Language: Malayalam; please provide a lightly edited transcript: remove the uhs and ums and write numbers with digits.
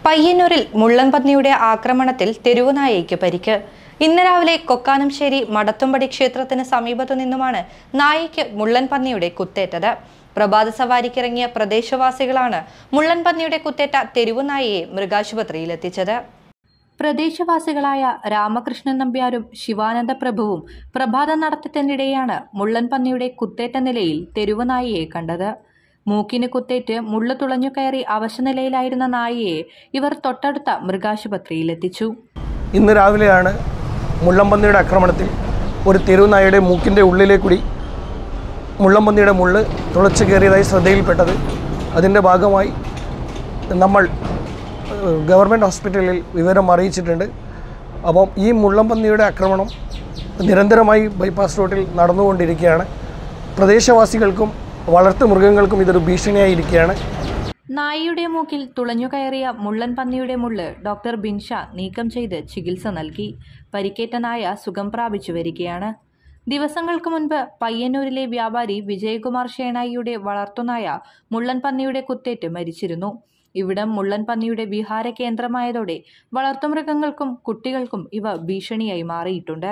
പയ്യന്നൂരിൽ മുള്ളൻപന്നിയുടെ ആക്രമണത്തിൽ തെരുവുനായയ്ക്ക് പരിക്ക്. ഇന്ന് രാവിലെ കൊക്കാനംശ്ശേരി മടത്തുംപടി ക്ഷേത്രത്തിന് സമീപത്തു നിന്നുമാണ് നായയ്ക്ക് മുള്ളൻപന്നിയുടെ കുത്തേറ്റത്. പ്രഭാത സവാരിക്കിറങ്ങിയ പ്രദേശവാസികളാണ് മുള്ളൻപന്നിയുടെ കുത്തേറ്റ തെരുവുനായയെ മൃഗാശുപത്രിയിലെത്തിച്ചത്. പ്രദേശവാസികളായ രാമകൃഷ്ണൻ നമ്പ്യാരും ശിവാനന്ദ പ്രഭുവും പ്രഭാത നടത്തത്തിനിടെയാണ് മുള്ളൻപന്നിയുടെ കുത്തേറ്റ നിലയിൽ തെരുവുനായയെ കണ്ടത്. മൂക്കിന് കുത്തേറ്റ് മുള്ളു തുളഞ്ഞു കയറി അവശനിലയിലായിരുന്ന നായയെ ഇവർ തൊട്ടടുത്ത മൃഗാശുപത്രിയിലെത്തിച്ചു. ഇന്ന് രാവിലെയാണ് മുള്ളൻപന്നിയുടെ ആക്രമണത്തിൽ ഒരു തെരുവുനായയുടെ മൂക്കിൻ്റെ ഉള്ളിലേക്കൂടി മുള്ളൻപന്നിയുടെ മുള്ള് തുളച്ചു കയറിയതായി ശ്രദ്ധയിൽപ്പെട്ടത്. അതിൻ്റെ ഭാഗമായി നമ്മൾ ഗവൺമെൻറ് ഹോസ്പിറ്റലിൽ വിവരം അറിയിച്ചിട്ടുണ്ട്. അപ്പം ഈ മുള്ളൻപന്നിയുടെ ആക്രമണം നിരന്തരമായി ബൈപ്പാസ് റോഡിൽ നടന്നുകൊണ്ടിരിക്കുകയാണ്. പ്രദേശവാസികൾക്കും വളർത്തു മൃഗങ്ങൾക്കും ഇതൊരു ഭീഷണിയായിരിക്കുകയാണ്. നായയുടെ മൂക്കിൽ തുളഞ്ഞു കയറിയ മുള്ളൻപന്നിയുടെ മുള്ള് ഡോക്ടർ ബിൻഷ നീക്കം ചെയ്ത് ചികിത്സ നൽകി. പരിക്കേറ്റ നായ സുഖം പ്രാപിച്ചു വരികയാണ്. ദിവസങ്ങൾക്ക് മുൻപ് പയ്യന്നൂരിലെ വ്യാപാരി വിജയകുമാർ ഷേണായിയുടെ വളർത്തുനായ മുള്ളൻപന്നിയുടെ കുത്തേറ്റ് മരിച്ചിരുന്നു. ഇവിടം മുള്ളൻപന്നിയുടെ വിഹാര കേന്ദ്രമായതോടെ വളർത്തുമൃഗങ്ങൾക്കും കുട്ടികൾക്കും ഇവ ഭീഷണിയായി മാറിയിട്ടുണ്ട്.